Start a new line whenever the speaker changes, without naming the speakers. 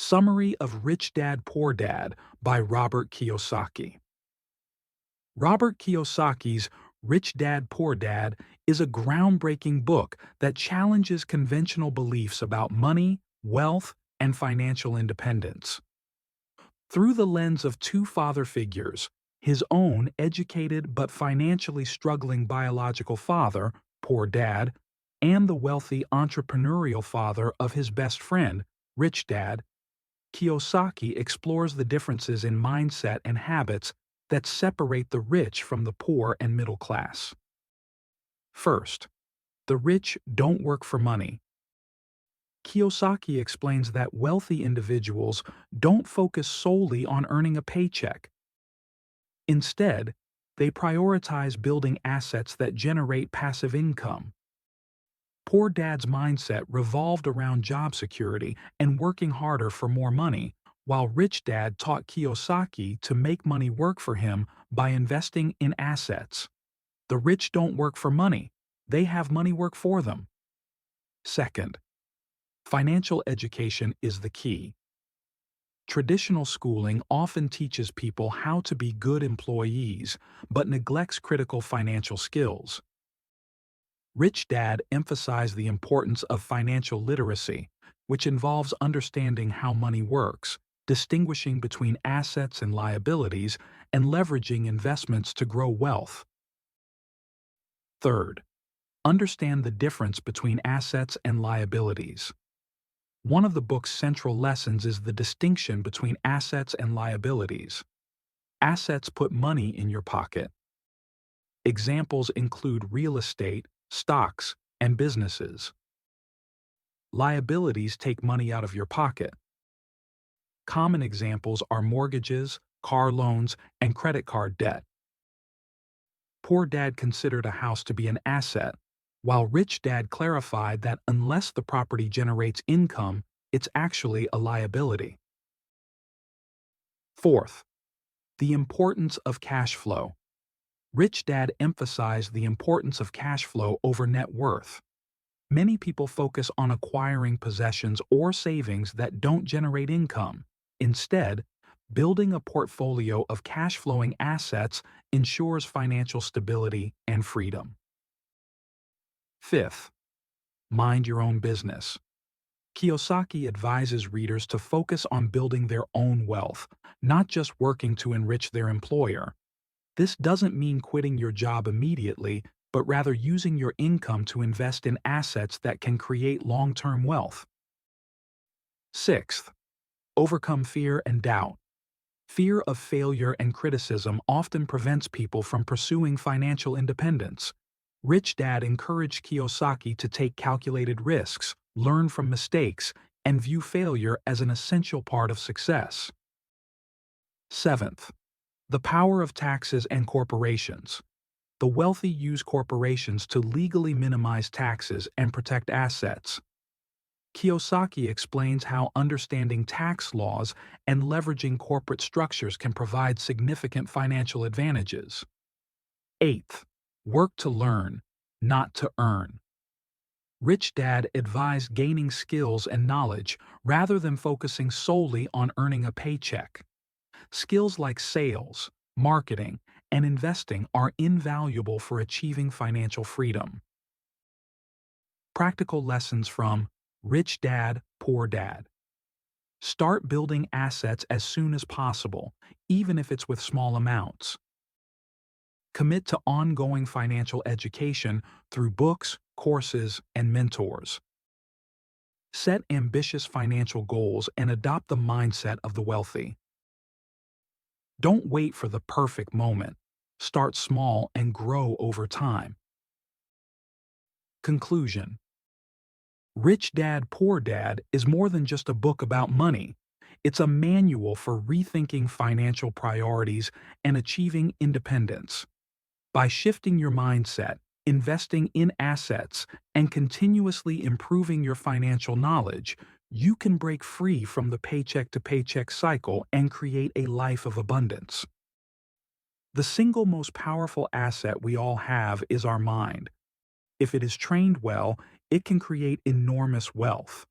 Summary of Rich Dad Poor Dad by Robert Kiyosaki. Robert Kiyosaki's Rich Dad Poor Dad is a groundbreaking book that challenges conventional beliefs about money, wealth, and financial independence. Through the lens of two father figures, his own educated but financially struggling biological father, Poor Dad, and the wealthy entrepreneurial father of his best friend, Rich Dad, Kiyosaki explores the differences in mindset and habits that separate the rich from the poor and middle class. First, the rich don't work for money. Kiyosaki explains that wealthy individuals don't focus solely on earning a paycheck. Instead, they prioritize building assets that generate passive income. Poor Dad's mindset revolved around job security and working harder for more money, while Rich Dad taught Kiyosaki to make money work for him by investing in assets. The rich don't work for money, they have money work for them. Second, financial education is the key. Traditional schooling often teaches people how to be good employees, but neglects critical financial skills. Rich Dad emphasized the importance of financial literacy, which involves understanding how money works, distinguishing between assets and liabilities, and leveraging investments to grow wealth. Third, understand the difference between assets and liabilities. One of the book's central lessons is the distinction between assets and liabilities. Assets put money in your pocket. Examples include real estate, stocks, and businesses. Liabilities take money out of your pocket. Common examples are mortgages, car loans, and credit card debt. Poor Dad considered a house to be an asset, while Rich Dad clarified that unless the property generates income, it's actually a liability. Fourth, the importance of cash flow. Rich Dad emphasized the importance of cash flow over net worth. Many people focus on acquiring possessions or savings that don't generate income. Instead, building a portfolio of cash-flowing assets ensures financial stability and freedom. Fifth, mind your own business. Kiyosaki advises readers to focus on building their own wealth, not just working to enrich their employer. This doesn't mean quitting your job immediately, but rather using your income to invest in assets that can create long-term wealth. Sixth, overcome fear and doubt. Fear of failure and criticism often prevents people from pursuing financial independence. Rich Dad encouraged Kiyosaki to take calculated risks, learn from mistakes, and view failure as an essential part of success. Seventh, the power of taxes and corporations. The wealthy use corporations to legally minimize taxes and protect assets. Kiyosaki explains how understanding tax laws and leveraging corporate structures can provide significant financial advantages. Eighth, work to learn, not to earn. Rich Dad advised gaining skills and knowledge rather than focusing solely on earning a paycheck. Skills like sales, marketing, and investing are invaluable for achieving financial freedom. Practical lessons from Rich Dad, Poor Dad. Start building assets as soon as possible, even if it's with small amounts. Commit to ongoing financial education through books, courses, and mentors. Set ambitious financial goals and adopt the mindset of the wealthy. Don't wait for the perfect moment. Start small and grow over time. Conclusion. Rich Dad, Poor Dad is more than just a book about money. It's a manual for rethinking financial priorities and achieving independence. By shifting your mindset, investing in assets, and continuously improving your financial knowledge, you can break free from the paycheck-to-paycheck cycle and create a life of abundance. The single most powerful asset we all have is our mind. If it is trained well, it can create enormous wealth.